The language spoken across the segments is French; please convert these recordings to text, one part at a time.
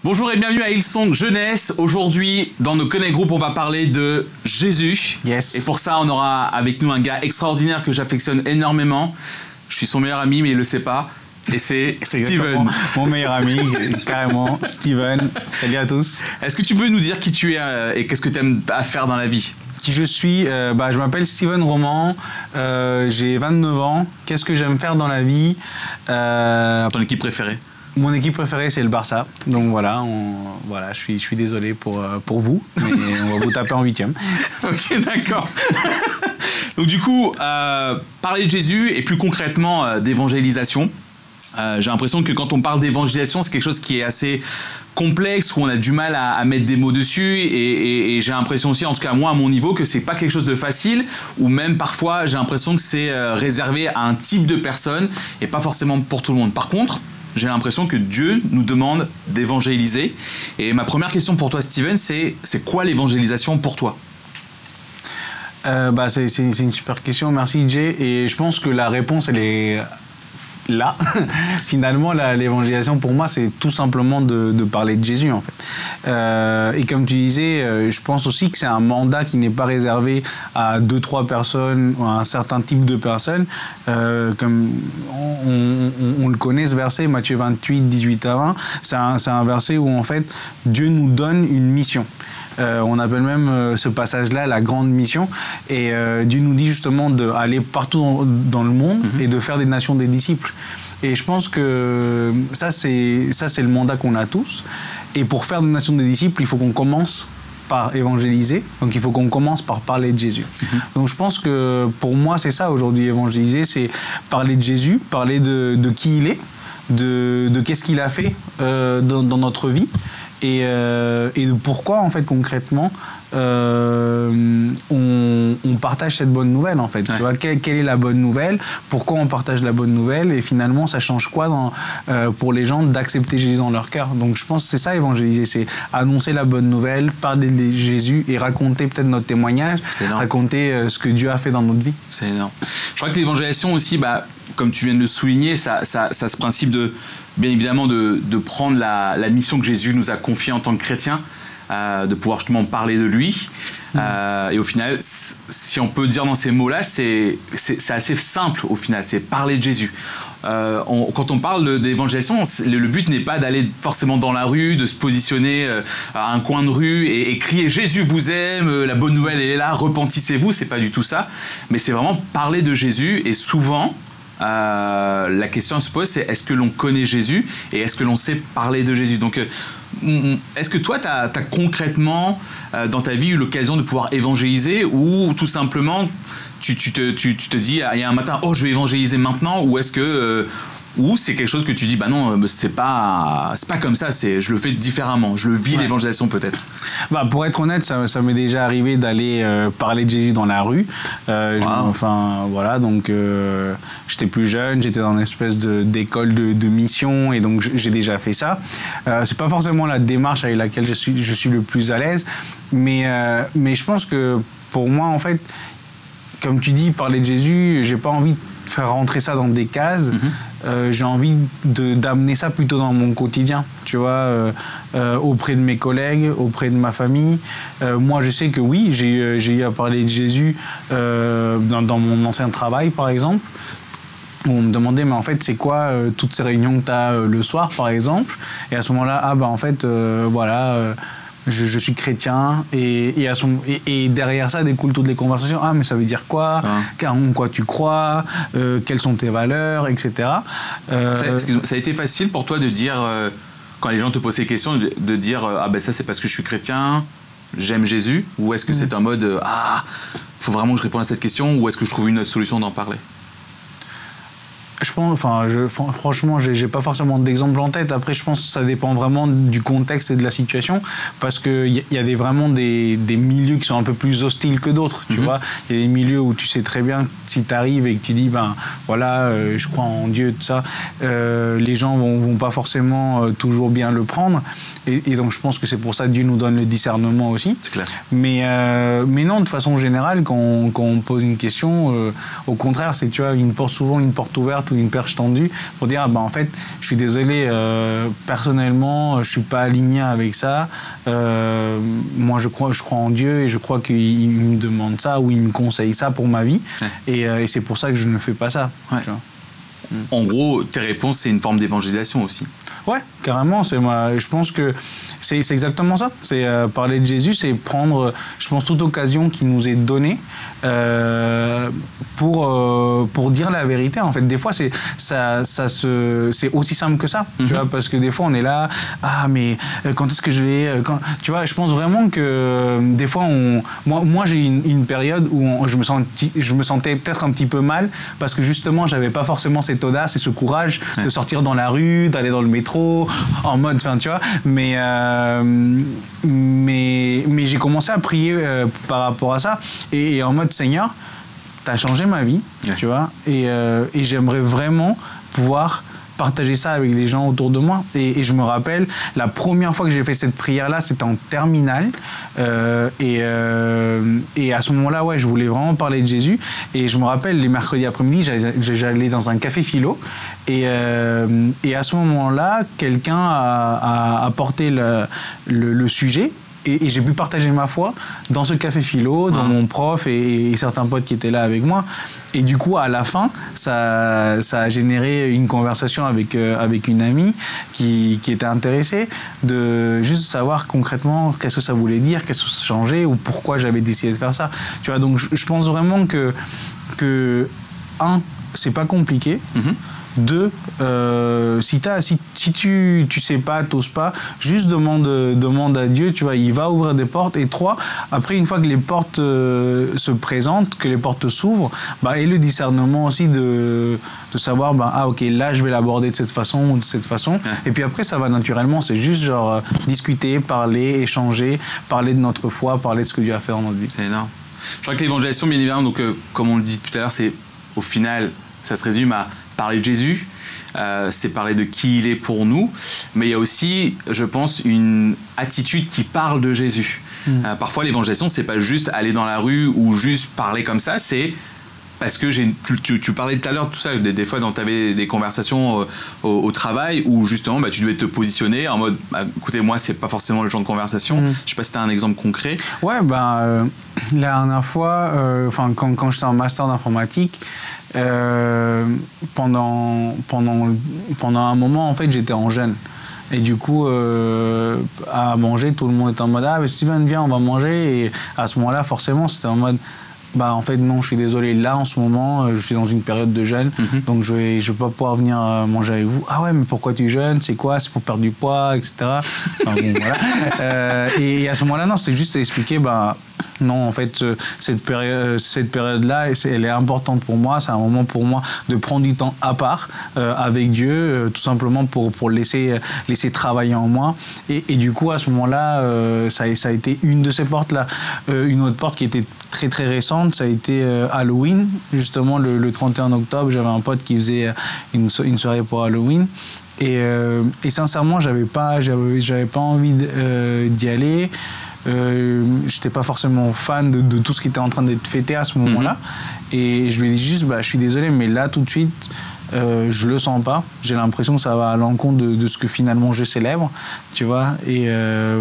Bonjour et bienvenue à Hillsong Jeunesse. Aujourd'hui, dans nos Connect Group, on va parler de Jésus. Yes. Et pour ça, on aura avec nous un gars extraordinaire que j'affectionne énormément. Je suis son meilleur ami, mais il ne le sait pas. Et c'est Steven. Mon meilleur ami, carrément. Steven. Salut à tous. Est-ce que tu peux nous dire qui tu es et qu'est-ce que tu aimes à faire dans la vie? Qui je suis je m'appelle Steven Roman. J'ai 29 ans. Qu'est-ce que j'aime faire dans la vie? Ton équipe préférée? Mon équipe préférée, c'est le Barça. Donc voilà, je suis désolé pour vous, mais on va vous taper en 8e. Ok, d'accord. Donc du coup, parler de Jésus et plus concrètement d'évangélisation. J'ai l'impression que quand on parle d'évangélisation, c'est quelque chose qui est assez complexe, où on a du mal à mettre des mots dessus, et j'ai l'impression aussi, en tout cas moi à mon niveau, que c'est pas quelque chose de facile, ou même parfois j'ai l'impression que c'est réservé à un type de personne et pas forcément pour tout le monde. Par contre, j'ai l'impression que Dieu nous demande d'évangéliser. Et ma première question pour toi, Steven, c'est quoi l'évangélisation pour toi? C'est une super question, merci Jay. Et je pense que la réponse, elle est là. Finalement, l'évangélisation pour moi, c'est tout simplement de parler de Jésus en fait. Et comme tu disais, je pense aussi que c'est un mandat qui n'est pas réservé à 2-3 personnes ou à un certain type de personnes. Comme on le connaît, ce verset, Matthieu 28, 18 à 20, c'est un verset où en fait Dieu nous donne une mission. On appelle même ce passage-là la grande mission. Et Dieu nous dit justement d'aller partout dans le monde et de faire des nations des disciples. Et je pense que ça, c'est le mandat qu'on a tous. Et pour faire des nations des disciples, il faut qu'on commence par évangéliser. Donc il faut qu'on commence par parler de Jésus. Donc je pense que pour moi, c'est ça aujourd'hui, évangéliser, c'est parler de Jésus, parler de qui il est, de qu'est-ce qu'il a fait dans notre vie. Et de pourquoi en fait concrètement on partage cette bonne nouvelle en fait. Ouais. Tu vois, quelle est la bonne nouvelle, pourquoi on partage la bonne nouvelle, et finalement ça change quoi pour les gens d'accepter Jésus dans leur cœur. Donc je pense que c'est ça évangéliser, c'est annoncer la bonne nouvelle, parler de Jésus et raconter peut-être notre témoignage, raconter ce que Dieu a fait dans notre vie. C'est énorme. Je crois que l'évangélisation aussi, comme tu viens de le souligner, ça ce principe de, bien évidemment, de prendre la mission que Jésus nous a confiée en tant que chrétiens, de pouvoir justement parler de lui. Et au final, si on peut dire dans ces mots-là, c'est assez simple au final, c'est parler de Jésus. Quand on parle d'évangélisation, le but n'est pas d'aller forcément dans la rue, de se positionner à un coin de rue et crier « Jésus vous aime, la bonne nouvelle elle est là, repentissez-vous », c'est pas du tout ça. Mais c'est vraiment parler de Jésus, et souvent, la question à se pose, c'est est-ce que l'on connaît Jésus et est-ce que l'on sait parler de Jésus? Donc, est-ce que toi, tu as concrètement dans ta vie eu l'occasion de pouvoir évangéliser, ou tout simplement tu te dis il y a un matin, oh je vais évangéliser maintenant, ou est-ce que ou c'est quelque chose que tu dis non, c'est pas comme ça, je le fais différemment, je le vis, l'évangélisation peut-être? Pour être honnête, ça m'est déjà arrivé d'aller parler de Jésus dans la rue. Donc j'étais plus jeune, j'étais dans une espèce d'école de mission, et donc j'ai déjà fait ça. C'est pas forcément la démarche avec laquelle je suis le plus à l'aise, mais je pense que pour moi en fait, comme tu dis, parler de Jésus, j'ai pas envie de faire rentrer ça dans des cases. J'ai envie d'amener ça plutôt dans mon quotidien, tu vois, auprès de mes collègues, auprès de ma famille. Moi, je sais que oui, j'ai eu à parler de Jésus dans mon ancien travail, par exemple, où on me demandait, mais en fait, c'est quoi toutes ces réunions que tu as le soir, par exemple? Et à ce moment-là, je suis chrétien, et derrière ça découlent toutes les conversations. Mais ça veut dire quoi? En quoi tu crois? Quelles sont tes valeurs, etc. Ça a été facile pour toi de dire, quand les gens te posent ces questions, de dire ça c'est parce que je suis chrétien, j'aime Jésus? Ou est-ce que c'est un mode faut vraiment que je réponde à cette question, ou est-ce que je trouve une autre solution d'en parler? Franchement, j'ai pas forcément d'exemple en tête. Après, je pense que ça dépend vraiment du contexte et de la situation, parce qu'il y a vraiment des milieux qui sont un peu plus hostiles que d'autres, tu vois. Il y a des milieux où tu sais très bien que si tu arrives et que tu dis, je crois en Dieu, tout ça, les gens vont pas forcément toujours bien le prendre. Et donc, je pense que c'est pour ça que Dieu nous donne le discernement aussi. C'est clair. Mais non, de façon générale, quand on pose une question, au contraire, c'est, tu vois, souvent une porte ouverte où ou une perche tendue pour dire en fait je suis désolé, personnellement je suis pas aligné avec ça, moi je crois en Dieu et je crois qu'il me demande ça ou il me conseille ça pour ma vie, et c'est pour ça que je ne fais pas ça, tu vois. En gros, tes réponses, c'est une forme d'évangélisation aussi. Ouais, carrément. Je pense que c'est exactement ça. C'est parler de Jésus, c'est prendre, je pense, toute occasion qui nous est donnée pour dire la vérité. En fait, des fois, c'est aussi simple que ça. Tu vois, parce que des fois, on est là, mais quand est-ce que je vais... tu vois, je pense vraiment que des fois, moi j'ai eu une période où je me sentais peut-être un petit peu mal parce que justement, j'avais pas forcément cette audace et ce courage de sortir dans la rue, d'aller dans le métro, en mode, tu vois, mais j'ai commencé à prier par rapport à ça et en mode Seigneur, t'as changé ma vie, tu vois, et j'aimerais vraiment pouvoir partager ça avec les gens autour de moi. Et je me rappelle, la première fois que j'ai fait cette prière-là, c'était en terminale. Et à ce moment-là, je voulais vraiment parler de Jésus. Et je me rappelle, les mercredis après-midi, j'allais dans un café philo. Et à ce moment-là, quelqu'un a apporté le sujet. Et j'ai pu partager ma foi dans ce café philo, dans mon prof et certains potes qui étaient là avec moi. Et du coup, à la fin, ça a généré une conversation avec une amie qui était intéressée de juste savoir concrètement qu'est-ce que ça voulait dire, qu'est-ce que ça changeait ou pourquoi j'avais décidé de faire ça. Tu vois, donc je pense vraiment que c'est pas compliqué. Deux, si tu sais pas, t'oses pas, juste demande à Dieu, tu vois, il va ouvrir des portes. Et trois, après, une fois que les portes se présentent, que les portes s'ouvrent, et le discernement aussi de savoir, ok, là, je vais l'aborder de cette façon ou de cette façon. Et puis après, ça va naturellement, c'est juste genre discuter, parler, échanger, parler de notre foi, parler de ce que Dieu a fait dans notre vie. C'est énorme. Je crois que l'évangélisation, bien évidemment, donc, comme on le dit tout à l'heure, c'est au final, ça se résume à parler de Jésus, c'est parler de qui il est pour nous, mais il y a aussi, je pense, une attitude qui parle de Jésus. Parfois, l'évangélisation, c'est pas juste aller dans la rue ou juste parler comme ça, c'est parce que tu parlais tout à l'heure de tout ça, des fois tu avais des conversations au travail où justement tu devais te positionner en mode écoutez, moi c'est pas forcément le genre de conversation. Je sais pas si tu as un exemple concret. Ouais, la dernière fois, quand j'étais en master d'informatique, pendant un moment en fait j'étais en jeûne. Et du coup, à manger, tout le monde était en mode mais Steven, viens, on va manger. Et à ce moment-là, forcément, c'était en mode en fait non, je suis désolé, là en ce moment je suis dans une période de jeûne, donc je vais pas pouvoir venir manger avec vous. Ah ouais, mais pourquoi tu jeûnes, c'est quoi, c'est pour perdre du poids, etc. Voilà. Et à ce moment-là, non, c'est juste expliquer non, en fait, cette période-là, elle est importante pour moi. C'est un moment pour moi de prendre du temps à part avec Dieu, tout simplement pour laisser travailler en moi. Et du coup, à ce moment-là, ça a été une de ces portes-là. Une autre porte qui était très très récente, ça a été Halloween. Justement, le 31 octobre, j'avais un pote qui faisait une soirée pour Halloween. Et sincèrement, j'avais pas envie d'y aller. J'étais pas forcément fan de tout ce qui était en train d'être fêté à ce moment-là. Et je lui ai dit juste, je suis désolé, mais là, tout de suite, je le sens pas. J'ai l'impression que ça va à l'encontre de ce que finalement je célèbre, tu vois. Et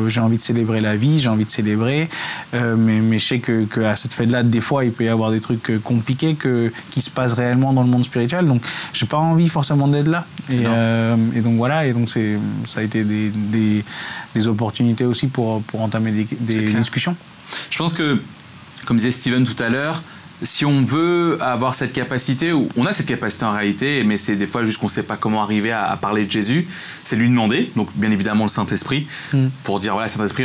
j'ai envie de célébrer la vie, j'ai envie de célébrer. Mais je sais qu'à cette fête-là, des fois, il peut y avoir des trucs compliqués qui se passent réellement dans le monde spirituel. Donc, j'ai pas envie forcément d'être là. Et donc voilà. Et donc, ça a été des opportunités aussi pour entamer des discussions. Je pense que, comme disait Steven tout à l'heure, si on veut avoir cette capacité, ou on a cette capacité en réalité, mais c'est des fois juste qu'on ne sait pas comment arriver à parler de Jésus, c'est lui demander, donc bien évidemment le Saint-Esprit, pour dire voilà, Saint-Esprit,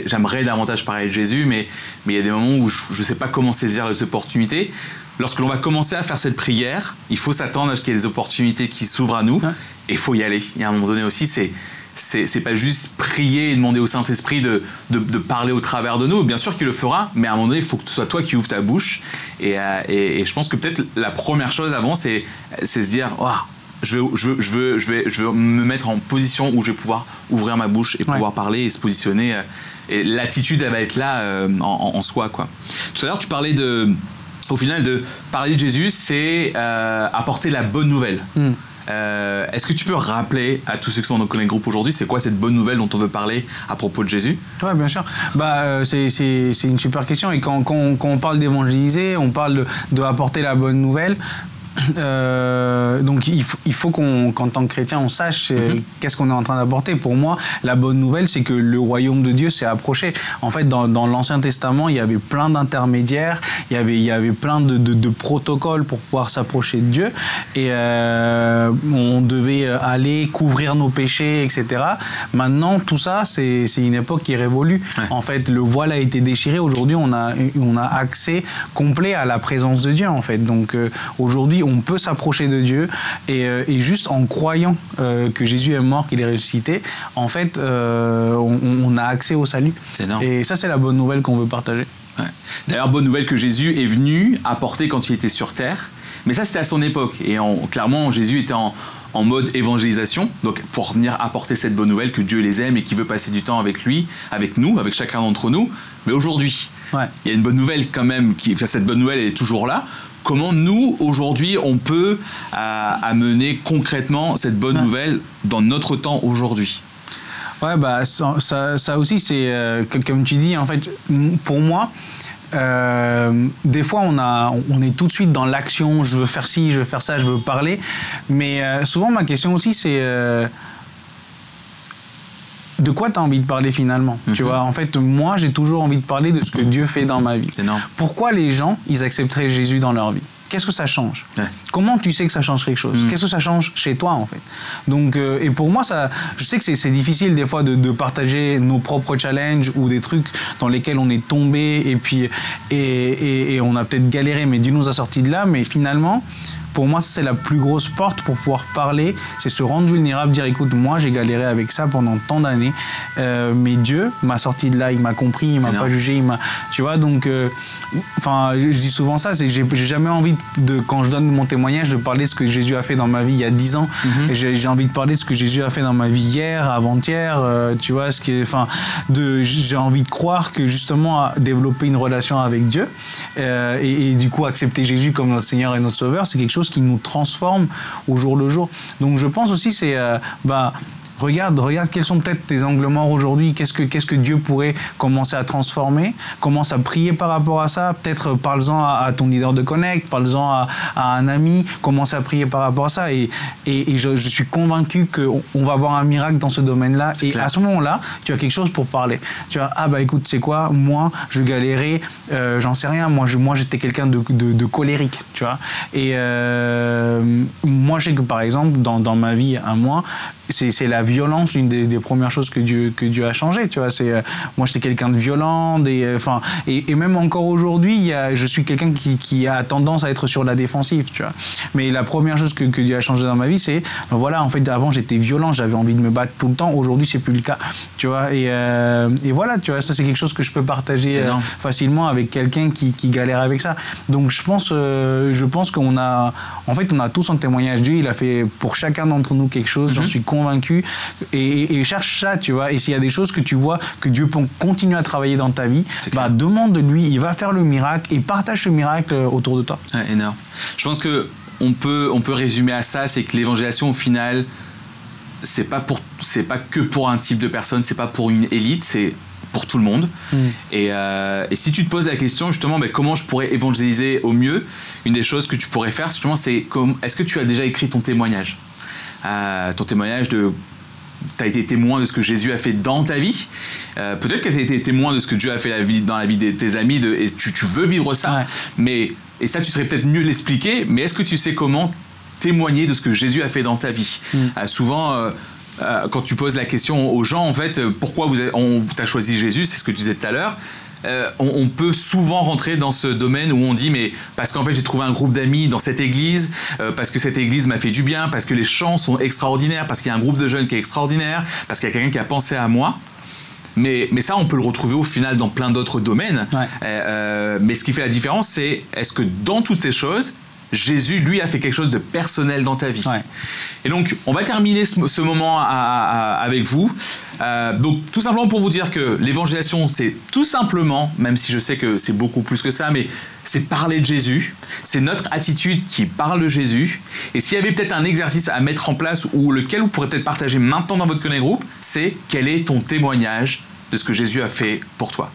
j'aimerais davantage parler de Jésus, mais il y a des moments où je ne sais pas comment saisir les opportunités. Lorsque l'on va commencer à faire cette prière, il faut s'attendre à ce qu'il y ait des opportunités qui s'ouvrent à nous, et il faut y aller. Il y a un moment donné aussi, c'est pas juste prier et demander au Saint-Esprit de parler au travers de nous. Bien sûr qu'il le fera, mais à un moment donné, il faut que ce soit toi qui ouvres ta bouche. Et je pense que peut-être la première chose avant, c'est se dire je veux me mettre en position où je vais pouvoir ouvrir ma bouche et pouvoir parler et se positionner. Et l'attitude, elle va être là en soi, quoi. Tout à l'heure, tu parlais de au final, de parler de Jésus, c'est apporter la bonne nouvelle. Est-ce que tu peux rappeler à tous ceux qui sont dans le groupe aujourd'hui, c'est quoi cette bonne nouvelle dont on veut parler à propos de Jésus? Oui, bien sûr. C'est une super question. Et quand on parle d'évangéliser, on parle de apporter la bonne nouvelle. Donc il faut qu'en tant que chrétien on sache qu'est-ce qu'on est en train d'apporter. Pour moi, la bonne nouvelle, c'est que le royaume de Dieu s'est approché. En fait, dans l'Ancien Testament, il y avait plein d'intermédiaires, il y avait plein de protocoles pour pouvoir s'approcher de Dieu, et on devait aller couvrir nos péchés, etc. Maintenant, tout ça, c'est une époque qui est révolue. En fait, le voile a été déchiré. Aujourd'hui, on a accès complet à la présence de Dieu, en fait. Donc aujourd'hui, on peut s'approcher de Dieu, et juste en croyant que Jésus est mort, qu'il est ressuscité, en fait, on a accès au salut. C'est énorme. Et ça, c'est la bonne nouvelle qu'on veut partager. Ouais. D'ailleurs, bonne nouvelle que Jésus est venu apporter quand il était sur terre. Mais ça, c'était à son époque. Et clairement, Jésus était en mode évangélisation, donc pour venir apporter cette bonne nouvelle que Dieu les aime et qu'il veut passer du temps avec lui, avec nous, avec chacun d'entre nous. Mais aujourd'hui, il y a une bonne nouvelle quand même. Cette bonne nouvelle, elle est toujours là. Comment nous, aujourd'hui, on peut amener concrètement cette bonne nouvelle dans notre temps aujourd'hui? Ouais, ça aussi, c'est comme tu dis, en fait, pour moi, des fois, on est tout de suite dans l'action, je veux faire ci, je veux faire ça, je veux parler. Mais souvent, ma question aussi, c'est de quoi tu as envie de parler finalement? Tu vois, en fait, moi, j'ai toujours envie de parler de ce que Dieu fait dans ma vie. Pourquoi les gens, ils accepteraient Jésus dans leur vie? Qu'est-ce que ça change? Comment tu sais que ça change quelque chose? Qu'est-ce que ça change chez toi, en fait? Donc, et pour moi, je sais que c'est difficile des fois de partager nos propres challenges ou des trucs dans lesquels on est tombé, et puis et on a peut-être galéré, mais Dieu nous a sortis de là. Mais finalement, pour moi, c'est la plus grosse porte pour pouvoir parler, c'est se rendre vulnérable, dire écoute, moi j'ai galéré avec ça pendant tant d'années, mais Dieu m'a sorti de là, il m'a compris, il m'a pas jugé, tu vois, donc je dis souvent ça, c'est j'ai jamais envie quand je donne mon témoignage, de parler de ce que Jésus a fait dans ma vie il y a 10 ans, et j'ai envie de parler de ce que Jésus a fait dans ma vie hier, avant-hier, tu vois, j'ai envie de croire que justement développer une relation avec Dieu, et du coup accepter Jésus comme notre Seigneur et notre Sauveur, c'est quelque chose qui nous transforme au jour le jour. Donc je pense aussi regarde quels sont peut-être tes angles morts aujourd'hui, qu'est-ce que Dieu pourrait commencer à transformer, commence à prier par rapport à ça, peut-être parle-en à ton leader de Connect, parle-en à un ami, commence à prier par rapport à ça, et je suis convaincu qu'on va avoir un miracle dans ce domaine-là, et clair. À ce moment-là, tu as quelque chose pour parler. Tu vas, écoute, c'est quoi, moi, je galérais, j'en sais rien, moi j'étais quelqu'un de colérique, tu vois, et moi je sais que par exemple, dans ma vie à moi, c'est la violence, une des premières choses que Dieu a changé, tu vois. Moi j'étais quelqu'un de violent, et même encore aujourd'hui, je suis quelqu'un qui a tendance à être sur la défensive, tu vois. Mais la première chose que Dieu a changé dans ma vie, c'est voilà, en fait, avant j'étais violent, j'avais envie de me battre tout le temps. Aujourd'hui c'est plus le cas, tu vois. Et voilà, tu vois, ça c'est quelque chose que je peux partager facilement avec quelqu'un qui galère avec ça. Donc je pense qu'on a tous un témoignage. Dieu, il a fait pour chacun d'entre nous quelque chose. J'en suis convaincu, et cherche ça, tu vois. Et s'il y a des choses que tu vois que Dieu peut continuer à travailler dans ta vie, demande-lui, il va faire le miracle, et partage ce miracle autour de toi. Ouais, énorme. Je pense que on peut résumer à ça, c'est que l'évangélisation au final, c'est pas que pour un type de personne, c'est pas pour une élite, c'est pour tout le monde. Et si tu te poses la question justement, comment je pourrais évangéliser au mieux, une des choses que tu pourrais faire justement, c'est est-ce que tu as déjà écrit ton témoignage? Tu as été témoin de ce que Jésus a fait dans ta vie. Peut-être que tu as été témoin de ce que Dieu a fait dans la vie de tes amis, et tu veux vivre ça. Et ça, tu serais peut-être mieux l'expliquer, mais est-ce que tu sais comment témoigner de ce que Jésus a fait dans ta vie? Souvent, quand tu poses la question aux gens, en fait, pourquoi t'as choisi Jésus, c'est ce que tu disais tout à l'heure, on peut souvent rentrer dans ce domaine où on dit mais parce qu'en fait j'ai trouvé un groupe d'amis dans cette église, parce que cette église m'a fait du bien, parce que les chants sont extraordinaires, parce qu'il y a un groupe de jeunes qui est extraordinaire, parce qu'il y a quelqu'un qui a pensé à moi. Mais ça, on peut le retrouver au final dans plein d'autres domaines. Mais ce qui fait la différence, c'est est-ce que dans toutes ces choses, Jésus, lui, a fait quelque chose de personnel dans ta vie. Ouais. Et donc, on va terminer ce moment avec vous. Donc, tout simplement pour vous dire que l'évangélisation, c'est tout simplement, même si je sais que c'est beaucoup plus que ça, mais c'est parler de Jésus. C'est notre attitude qui parle de Jésus. Et s'il y avait peut-être un exercice à mettre en place ou lequel vous pourrez peut-être partager maintenant dans votre Connect Group, c'est quel est ton témoignage de ce que Jésus a fait pour toi.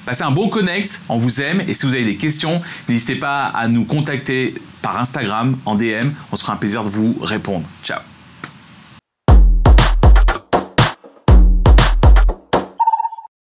Passez un bon Connect, on vous aime. Et si vous avez des questions, n'hésitez pas à nous contacter par Instagram, en DM. On sera un plaisir de vous répondre. Ciao.